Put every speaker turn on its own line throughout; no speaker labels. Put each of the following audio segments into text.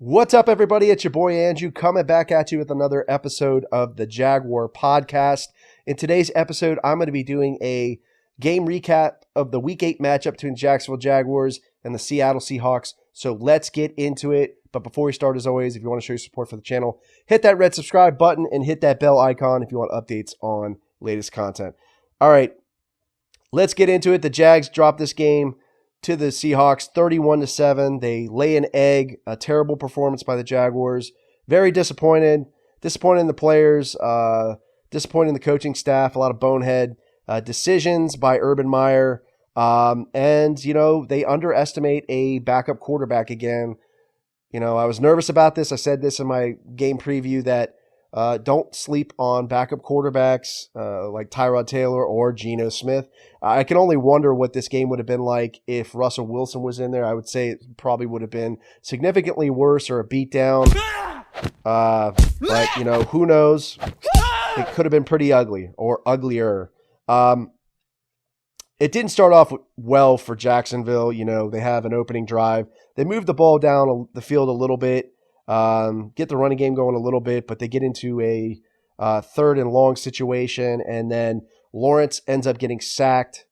What's up, everybody? It's your boy Andrew coming back at you with another episode of the Jaguar podcast. In today's episode, I'm going to be doing a game recap of the Week 8 matchup between the Jacksonville Jaguars and the Seattle Seahawks. So let's get into it. But before we start, as always, if you want to show your support for the channel, hit that red subscribe button and hit that bell icon if you want updates on latest content. All right, let's get into it. The Jags dropped this game to the Seahawks 31-7. They lay an egg. A terrible performance by the Jaguars. Very disappointed. Disappointed in the players. Disappointed in the coaching staff. A lot of bonehead decisions by Urban Meyer. And, you know, they underestimate a backup quarterback again. You know, I was nervous about this. I said this in my game preview that don't sleep on backup quarterbacks like Tyrod Taylor or Geno Smith. I can only wonder what this game would have been like if Russell Wilson was in there. I would say it probably would have been significantly worse or a beatdown. But, you know, who knows? It could have been pretty ugly or uglier. It didn't start off well for Jacksonville. You know, they have an opening drive. They moved the ball down the field a little bit. Get the running game going a little bit, but they get into a third and long situation, and then Lawrence ends up getting sacked,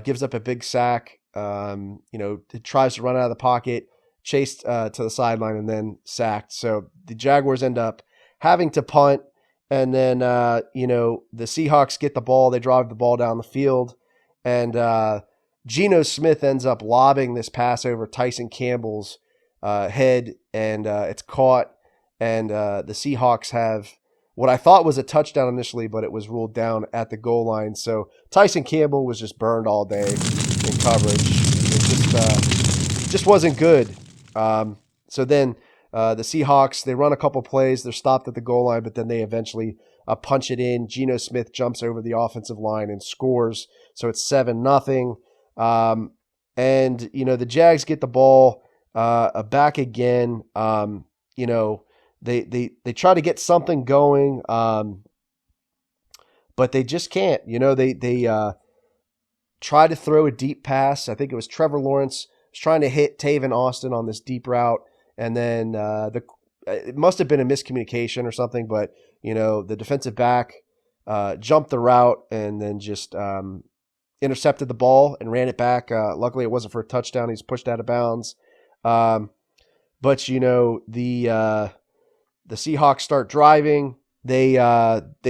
gives up a big sack, you know, tries to run out of the pocket, chased to the sideline, and then sacked. So the Jaguars end up having to punt, and then, you know, the Seahawks get the ball, they drive the ball down the field, and Geno Smith ends up lobbing this pass over Tyson Campbell's head, and it's caught, and the Seahawks have what I thought was a touchdown initially, but it was ruled down at the goal line. So Tyson Campbell was just burned all day in coverage. It just wasn't good. So then the Seahawks, they run a couple plays. They're stopped at the goal line, but then they eventually punch it in. Geno Smith jumps over the offensive line and scores. So it's 7-0. And, you know, the Jags get the ball back again. You know, they try to get something going, but they just can't. You know, they try to throw a deep pass. I think it was Trevor Lawrence was trying to hit Tavon Austin on this deep route, and then it must have been a miscommunication or something. But you know, the defensive back jumped the route and then just intercepted the ball and ran it back. Luckily, it wasn't for a touchdown. He's pushed out of bounds. But you know, the Seahawks start driving. They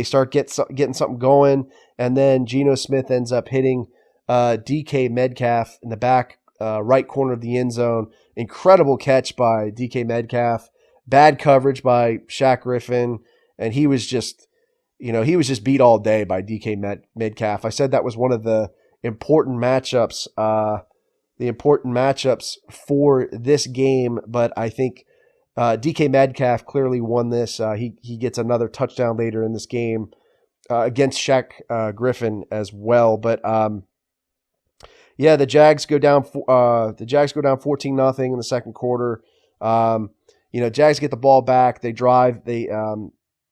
start getting something going, and then Geno Smith ends up hitting DK Metcalf in the back right corner of the end zone. Incredible catch by DK Metcalf. Bad coverage by Shaq Griffin, and he was just, you know, he was just beat all day by DK Metcalf. I said that was one of the important matchups. The important matchups for this game, but I think DK Metcalf clearly won this. He gets another touchdown later in this game against Shaq Griffin as well. But yeah, the Jags go down. The Jags go down 14-0 in the second quarter. You know, Jags get the ball back. They drive. They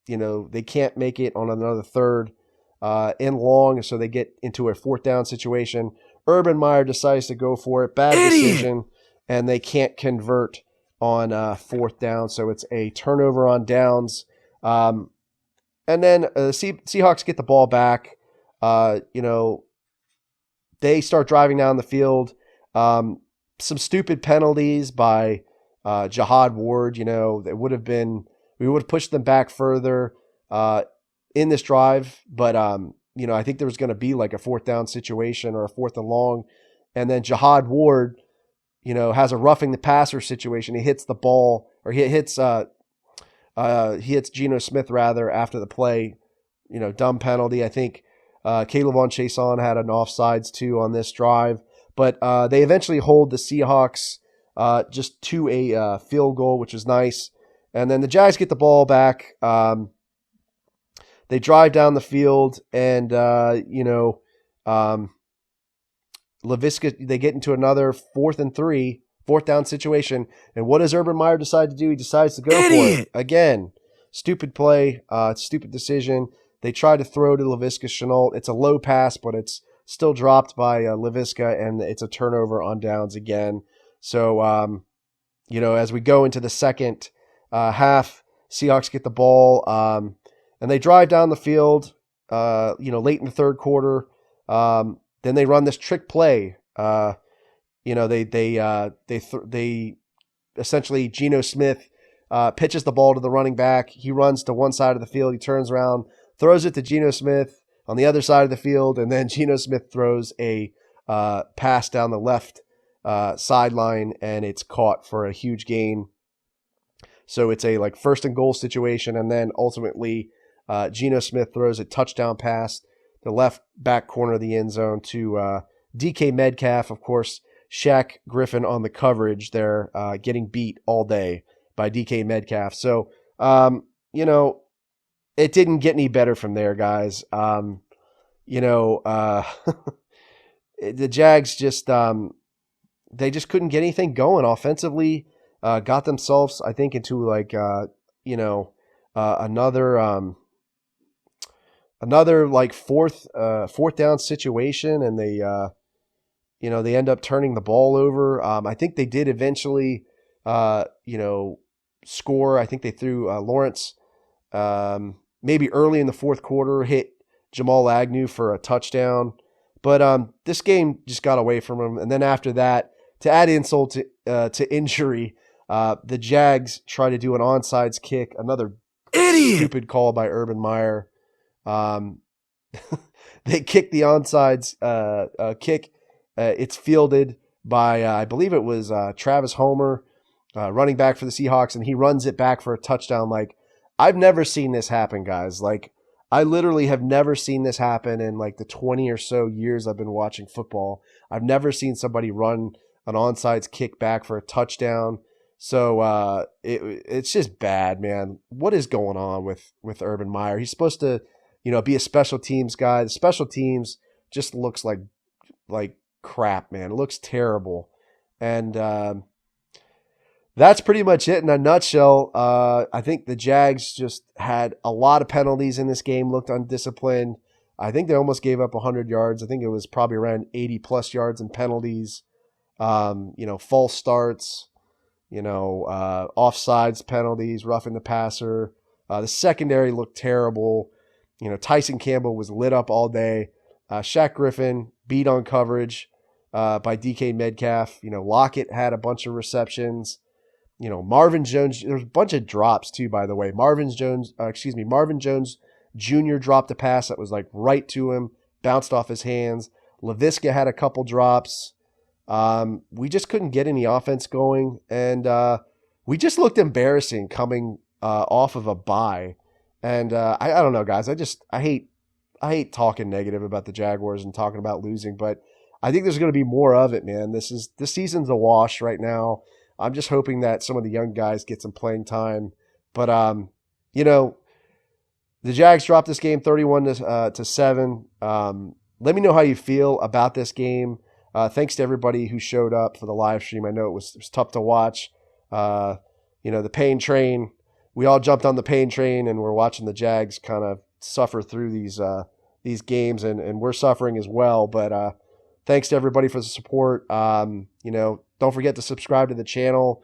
you know, they can't make it on another third and long, so they get into a fourth down situation. Urban Meyer decides to go for it. Bad decision, and they can't convert on fourth down, so it's a turnover on downs. And then Seahawks get the ball back. You know, they start driving down the field. Some stupid penalties by Jihad Ward. You know, we would have pushed them back further in this drive, but you know, I think there was going to be like a fourth down situation or a fourth and long. And then Jihad Ward, you know, has a roughing the passer situation. He hits the ball, or he hits Geno Smith rather after the play, you know, dumb penalty. I think Caleb on Chason had an offsides too on this drive, but they eventually hold the Seahawks just to a field goal, which was nice. And then the Jags get the ball back. They drive down the field, and you know, Laviska, they get into another 4th and 3, fourth down situation. And what does Urban Meyer decide to do? He decides to go for it again. Stupid play, stupid decision. They try to throw to Laviska Shenault. It's a low pass, but it's still dropped by Laviska, and it's a turnover on downs again. So as we go into the second half, Seahawks get the ball, and they drive down the field, late in the third quarter. Then they run this trick play. They essentially Geno Smith pitches the ball to the running back. He runs to one side of the field. He turns around, throws it to Geno Smith on the other side of the field, and then Geno Smith throws a pass down the left sideline, and it's caught for a huge gain. So it's a first and goal situation, and then ultimately Geno Smith throws a touchdown pass to the left back corner of the end zone to DK Metcalf. Of course, Shaq Griffin on the coverage there, getting beat all day by DK Metcalf. So, it didn't get any better from there, guys. The Jags just they just couldn't get anything going offensively. Got themselves, I think, into another fourth down situation, and they end up turning the ball over. I think they did eventually score. I think they threw Lawrence maybe early in the fourth quarter, hit Jamal Agnew for a touchdown. But this game just got away from him. And then after that, to add insult to injury, the Jags try to do an onside kick, another stupid call by Urban Meyer. They kick the onside kick. It's fielded by, I believe it was Travis Homer, running back for the Seahawks, and he runs it back for a touchdown. I've never seen this happen, guys. I literally have never seen this happen in the 20 or so years I've been watching football. I've never seen somebody run an onside kick back for a touchdown. So it's just bad, man. What is going on with Urban Meyer? He's supposed to, be a special teams guy. The special teams just looks like crap, man. It looks terrible. And that's pretty much it in a nutshell. I think the Jags just had a lot of penalties in this game, looked undisciplined. I think they almost gave up 100 yards. I think it was probably around 80-plus yards in penalties. False starts, offsides penalties, roughing the passer. The secondary looked terrible. Tyson Campbell was lit up all day. Shaq Griffin beat on coverage by DK Metcalf. Lockett had a bunch of receptions. Marvin Jones, there's a bunch of drops too, by the way. Marvin Jones Jr. dropped a pass that was right to him, bounced off his hands. Laviska had a couple drops. We just couldn't get any offense going, and we just looked embarrassing coming off of a bye. And I don't know, guys. I hate talking negative about the Jaguars and talking about losing, but I think there's going to be more of it, man. This season's a wash right now. I'm just hoping that some of the young guys get some playing time. But the Jags dropped this game 31-7. Let me know how you feel about this game. Thanks to everybody who showed up for the live stream. I know it was tough to watch. The pain train. We all jumped on the pain train, and we're watching the Jags kind of suffer through these games, and we're suffering as well. But thanks to everybody for the support. Don't forget to subscribe to the channel.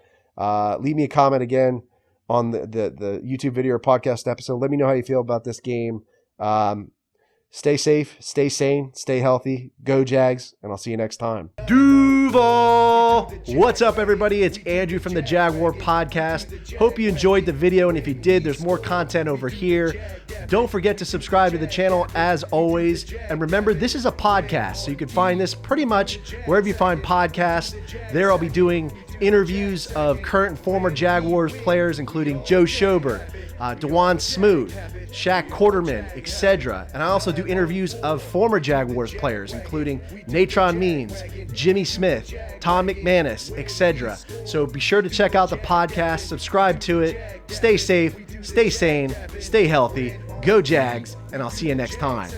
Leave me a comment again on the YouTube video or podcast episode. Let me know how you feel about this game. Stay safe, stay sane, stay healthy. Go Jags, and I'll see you next time. Duval! What's up, everybody? It's Andrew from the Jaguar Podcast. Hope you enjoyed the video, and if you did, there's more content over here. Don't forget to subscribe to the channel as always. And remember, this is a podcast, so you can find this pretty much wherever you find podcasts. There I'll be doing interviews of current and former Jaguars players, including Joe Schobert, DeJuan Smoot, Shaq Quarterman, etc. And I also do interviews of former Jaguars players, including Natron Means, Jimmy Smith, Tom McManus, etc. So be sure to check out the podcast, subscribe to it, stay safe, stay sane, stay healthy, go Jags, and I'll see you next time.